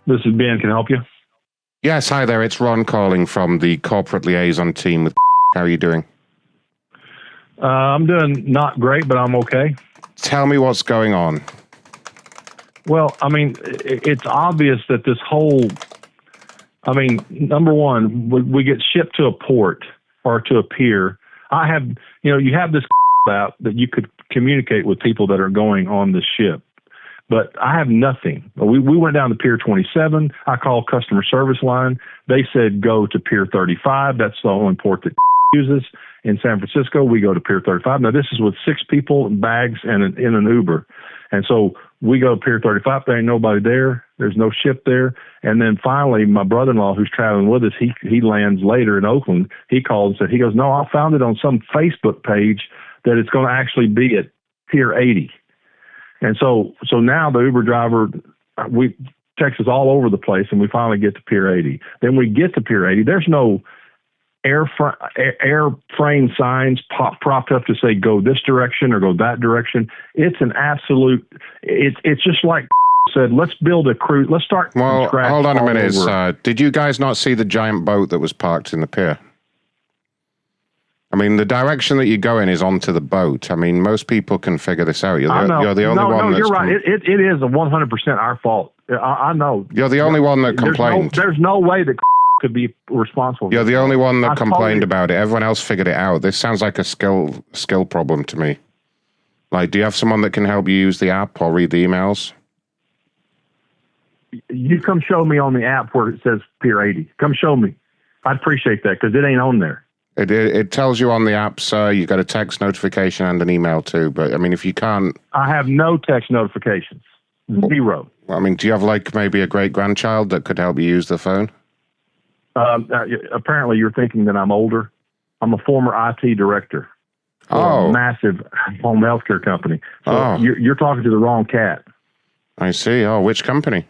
This is Ben. Can I help you? Yes, hi there. It's Ron calling from the corporate liaison team with How are you doing? I'm doing not great, but I'm okay. Tell me what's going on. Well, I mean, it's obvious that this whole, I mean, number one, we get shipped to a port or to a pier. I have, you have this app that you could communicate with people that are going on the ship. But I have nothing. We went down to Pier 27. I called customer service line. They said go to Pier 35. That's the only port that uses. In San Francisco, we go to Pier 35. Now, this is with 6 people, bags, and in an Uber. And so we go to Pier 35. There ain't nobody there. There's no ship there. And then finally, my brother-in-law, who's traveling with us, he lands later in Oakland. He called and said, he goes, no, I found it on some Facebook page that it's going to actually be at Pier 80. And so now the Uber driver, we texts us all over the place, and we finally get to Pier 80. Then we get to Pier 80. There's no airframe signs propped up to say go this direction or go that direction. It's an absolute. It's just like said. Let's build a cruise. Let's start. Well, from scratch. Hold on a minute. Did you guys not see the giant boat that was parked in the pier? I mean, the direction that you go in is onto the boat. I mean, most people can figure this out. You're the only one. No, you're right. It is 100% our fault. I know. You're the only one that complained. There's no way that could be responsible. You're the only one that complained about it. Everyone else figured it out. This sounds like a skill problem to me. Like, do you have someone that can help you use the app or read the emails? You come show me on the app where it says Pier 80. Come show me. I'd appreciate that because it ain't on there. It tells you on the app, sir. You got a text notification and an email too. But I mean, if you can't, I have no text notifications. Zero. I mean, do you have like maybe a great grandchild that could help you use the phone? Apparently, you're thinking that I'm older. I'm a former IT director for a massive home healthcare company. So you're talking to the wrong cat. I see. Oh, which company?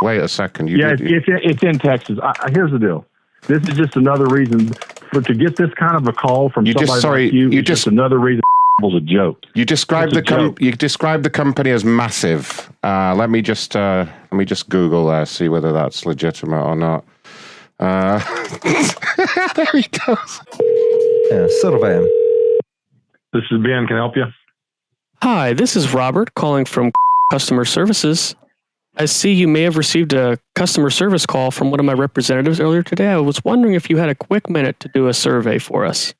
Wait a second. It's in Texas. Here's the deal. This is just another reason to get this kind of a call from somebody like you. It's just another reason was a joke. You described the company as massive. Let me just Google see whether that's legitimate or not. There he goes. Yeah, Sylvan. This is Ben. Can I help you? Hi, this is Robert calling from customer services. I see you may have received a customer service call from one of my representatives earlier today. I was wondering if you had a quick minute to do a survey for us.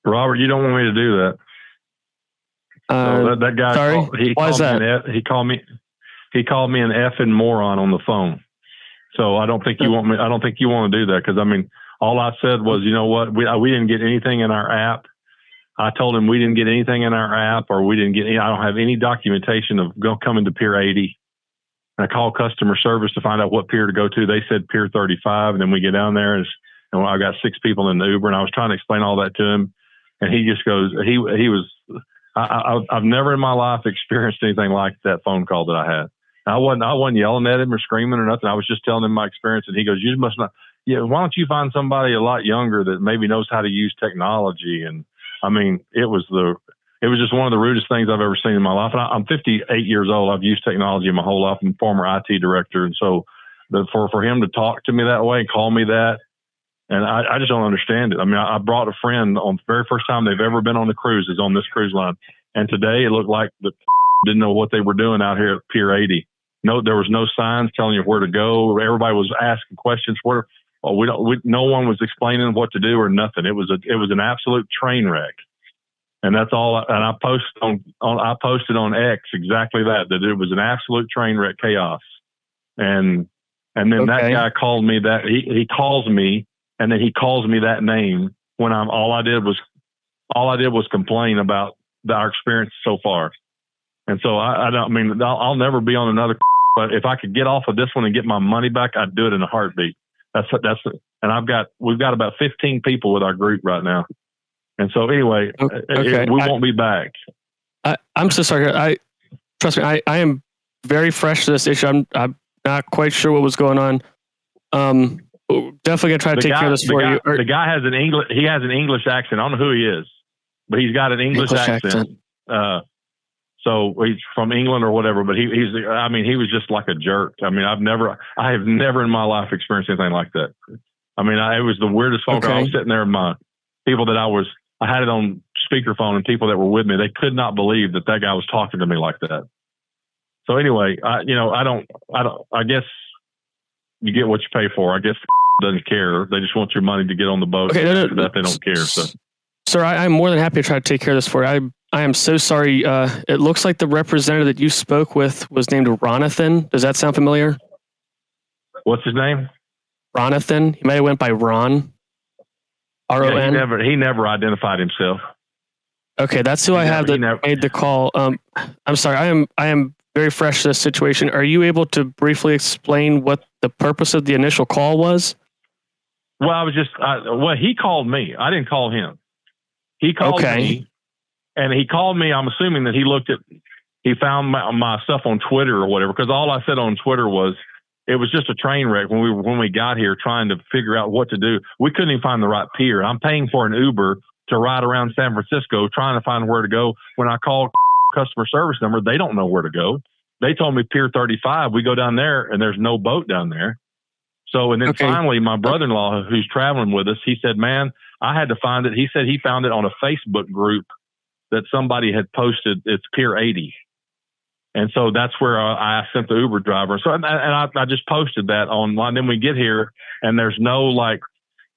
Robert, you don't want me to do that. That guy. Sorry. Why is that? He called me an effing moron on the phone. So I don't think you want me. I don't think you want to do that because I mean, all I said was, you know what, we didn't get anything in our app. I told him we didn't get anything in our app, or we didn't get I don't have any documentation of coming to Pier 80. And I called customer service to find out what pier to go to. They said Pier 35, and then we get down there, and I got 6 people in the Uber, and I was trying to explain all that to him, and he just goes, I've never in my life experienced anything like that phone call that I had. I wasn't yelling at him or screaming or nothing. I was just telling him my experience, and he goes, you must not. Yeah, why don't you find somebody a lot younger that maybe knows how to use technology? And I mean, it was just one of the rudest things I've ever seen in my life. And I'm 58 years old. I've used technology my whole life. I'm a former IT director. And so for him to talk to me that way and call me that, and I just don't understand it. I mean, I brought a friend on the very first time they've ever been on the cruise is on this cruise line. And today it looked like the didn't know what they were doing out here at Pier 80. No, there was no signs telling you where to go. Everybody was asking questions. No one was explaining what to do or nothing. It was an absolute train wreck, and that's all. And I posted on X exactly that it was an absolute train wreck chaos. And then that guy called me that he calls me, and then he calls me that name when all I did was complain about our experience so far. And so I'll never be on another. But if I could get off of this one and get my money back, I'd do it in a heartbeat. And we've got about 15 people with our group right now. And so anyway, we won't be back. I'm so sorry. Trust me, I am very fresh to this issue. I'm not quite sure what was going on. Definitely gonna try to take care of this for you. The guy has an English accent. I don't know who he is, but he's got an English accent. So he's from England or whatever, but he was just like a jerk. I have never in my life experienced anything like that. It was the weirdest phone call. I was sitting there with my people that I had it on speakerphone, and people that were with me, they could not believe that guy was talking to me like that. So anyway, I guess you get what you pay for. I guess doesn't care. They just want your money to get on the boat. Okay, that they don't care. So. Sir, I'm more than happy to try to take care of this for you. I am so sorry. It looks like the representative that you spoke with was named Ronathan. Does that sound familiar? What's his name? Ronathan. He might have went by Ron. R-O-N. Yeah, he never identified himself. Okay, that's who I have that made the call. I'm sorry. I am very fresh to this situation. Are you able to briefly explain what the purpose of the initial call was? Well, he called me. I didn't call him. He called me, and he called me. I'm assuming that he found my stuff on Twitter or whatever, because all I said on Twitter was, it was just a train wreck when we got here trying to figure out what to do. We couldn't even find the right pier. I'm paying for an Uber to ride around San Francisco trying to find where to go. When I call customer service number, they don't know where to go. They told me Pier 35. We go down there and there's no boat down there. So, and then finally my brother-in-law who's traveling with us, he said, man, I had to find it. He said he found it on a Facebook group that somebody had posted. It's Pier 80. And so that's where I sent the Uber driver. So, and I just posted that online. Then we get here and there's no,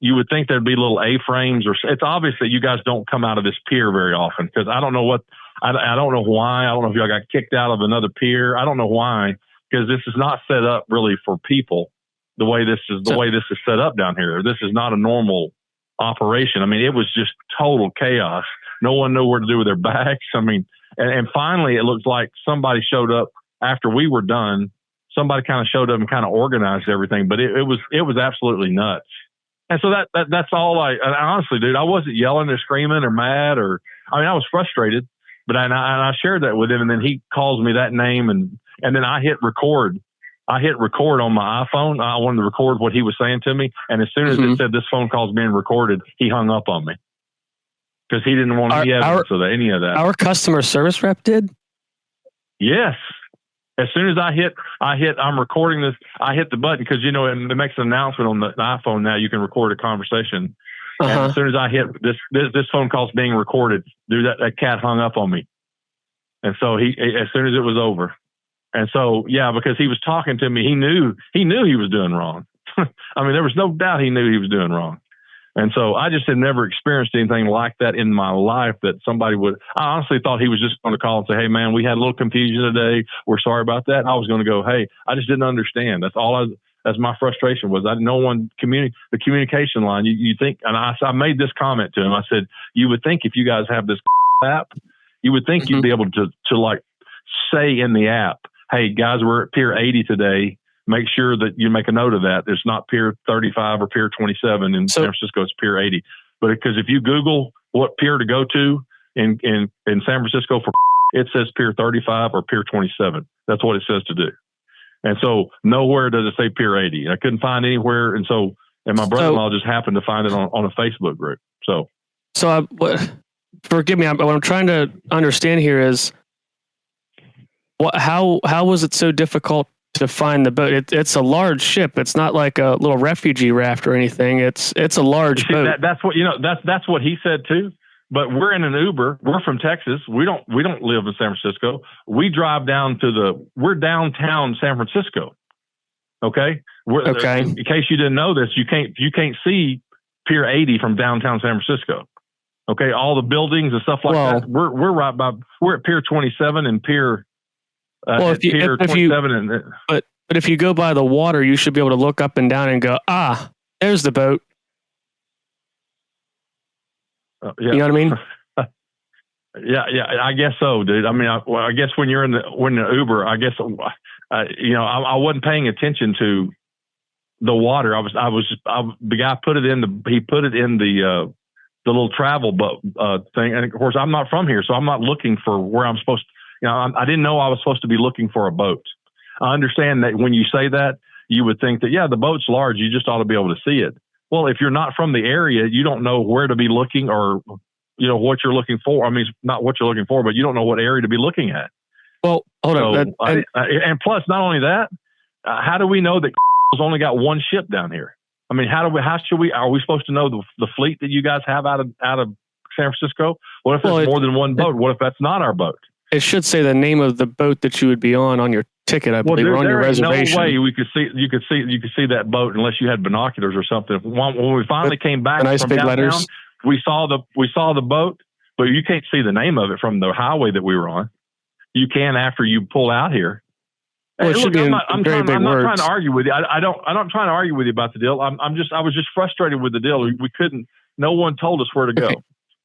you would think there'd be little A-frames, or it's obvious that you guys don't come out of this pier very often, because I don't know I don't know why. I don't know if y'all got kicked out of another pier. I don't know why, because this is not set up really for people the way this is set up down here. This is not a normal operation. It was just total chaos. No one knew where to do with their bags. And finally, it looked like somebody showed up after we were done. Somebody kind of showed up and kind of organized everything, but it was absolutely nuts. And so that's all and honestly, dude, I wasn't yelling or screaming or mad I was frustrated, but I shared that with him, and then he calls me that name, and then I hit record. I hit record on my iPhone. I wanted to record what he was saying to me, and as soon as it said this phone call's being recorded, he hung up on me. Because he didn't want any evidence of any of that. Our customer service rep did? Yes. As soon as I'm recording this, I hit the button, because, it makes an announcement on the iPhone now. You can record a conversation. And as soon as I hit this phone call's being recorded, dude, that cat hung up on me. And so as soon as it was over. And so, yeah, because he was talking to me, he knew he was doing wrong. There was no doubt he knew he was doing wrong. And so I just had never experienced anything like that in my life, that somebody would. I honestly thought he was just going to call and say, hey, man, we had a little confusion today. We're sorry about that. And I was going to go, hey, I just didn't understand. That's my frustration was. No one the communication line. You think, and I made this comment to him. I said, you would think if you guys have this app, you would think you'd be able to say in the app, hey, guys, we're at Pier 80 today. Make sure that you make a note of that. It's not Pier 35 or Pier 27 in San Francisco. It's Pier 80. But because if you Google what pier to go to in San Francisco, it says Pier 35 or Pier 27. That's what it says to do. And so nowhere does it say Pier 80. I couldn't find anywhere. And my brother-in-law just happened to find it on a Facebook group. So forgive me. What I'm trying to understand here is how was it so difficult to find the boat? It's a large ship. It's not like a little refugee raft or anything. It's a large boat. That's what that's what he said too. But we're in an Uber. We're from Texas. We don't live in San Francisco. We drive down we're downtown San Francisco. Okay. In case you didn't know this, you can't see Pier 80 from downtown San Francisco. Okay. All the buildings and stuff like that. We're at Pier 27 and Pier. But if you go by the water, you should be able to look up and down and go, there's the boat. Yeah. You know what I mean? Yeah, I guess so, dude. I guess when you're in the Uber, I guess I wasn't paying attention to the water. The guy put it in the little travel thing, and of course I'm not from here, so I'm not looking for where I'm supposed to. I didn't know I was supposed to be looking for a boat. I understand that when you say that, you would think that, the boat's large. You just ought to be able to see it. Well, if you're not from the area, you don't know where to be looking or, what you're looking for. Not what you're looking for, but you don't know what area to be looking at. Well, hold on. And plus, not only that, how do we know that has only got one ship down here? I mean, are we supposed to know the fleet that you guys have out of San Francisco? What if there's more than one boat? What if that's not our boat? It should say the name of the boat that you would be on your ticket, I believe, or on your reservation. No way you could see that boat unless you had binoculars or something. When we finally came back nice from big downtown, letters. we saw the boat, but you can't see the name of it from the highway that we were on. You can after you pull out here. Well, I'm not trying to argue with you. I'm not trying to argue with you about the deal. I was just frustrated with the deal. We couldn't. No one told us where to go. Okay.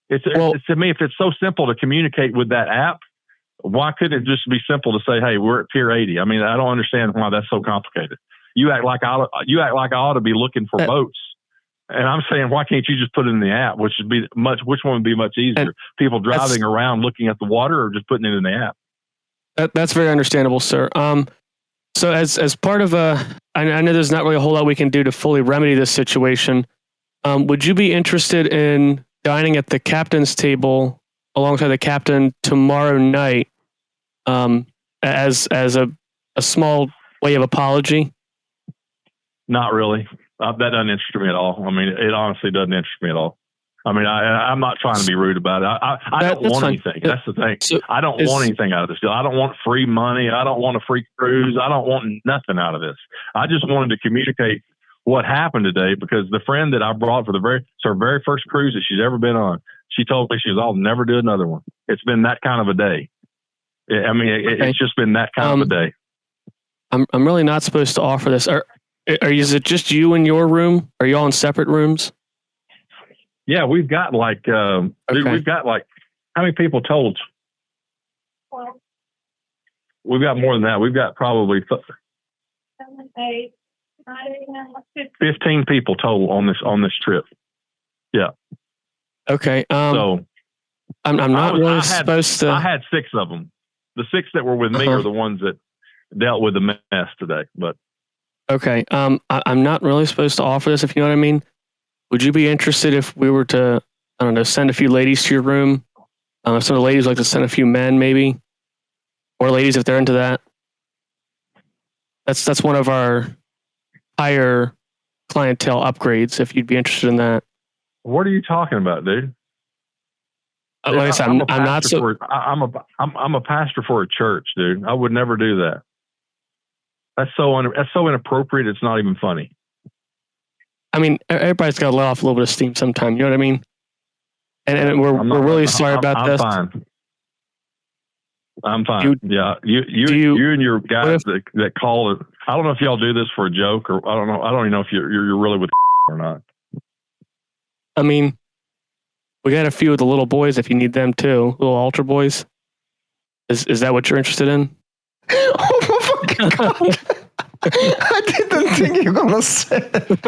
It's to me, if it's so simple to communicate with that app, why couldn't it just be simple to say, "Hey, we're at Pier 80"? I mean, I don't understand why that's so complicated. You act like I ought to be looking for boats, and I'm saying, why can't you just put it in the app? Which one would be much easier? People driving around looking at the water, or just putting it in the app? That's very understandable, sir. So as part of I know there's not really a whole lot we can do to fully remedy this situation. Would you be interested in dining at the captain's table alongside the captain tomorrow night, as a small way of apology? Not really. That doesn't interest me at all. I mean, it honestly doesn't interest me at all. I mean, I'm not trying to be rude about it. I don't want anything. That's the thing. So I don't want anything out of this deal. I don't want free money. I don't want a free cruise. I don't want nothing out of this. I just wanted to communicate what happened today, because the friend that I brought for her very first cruise that she's ever been on, she told me I'll never do another one. It's been that kind of a day. I mean, it's just been that kind of a day. I'm really not supposed to offer this. Is it just you in your room? Are you all in separate rooms? Yeah, we've got how many people total? We've got more than that. We've got probably 15 people total on this trip. Yeah. Okay. So I'm not really supposed to. I had 6 of them. The 6 that were with me are the ones that dealt with the mess today. But okay. I'm not really supposed to offer this, if you know what I mean. Would you be interested if we were to, I don't know, send a few ladies to your room? Some of the ladies like to send a few men, maybe, or ladies if they're into that. That's one of our higher clientele upgrades. If you'd be interested in that. What are you talking about, dude? Like I said, I'm not so. I'm a pastor for a church, dude. I would never do that. That's so inappropriate. It's not even funny. I mean, everybody's got to let off a little bit of steam sometime. You know what I mean? And we're really sorry about this. I'm fine. You and your guys that call it. I don't know if y'all do this for a joke, or I don't know. I don't even know if you're really with or not. I mean, we got a few of the little boys if you need them too. Little altar boys. Is that what you're interested in? Oh my fucking God. I didn't think you were gonna say it.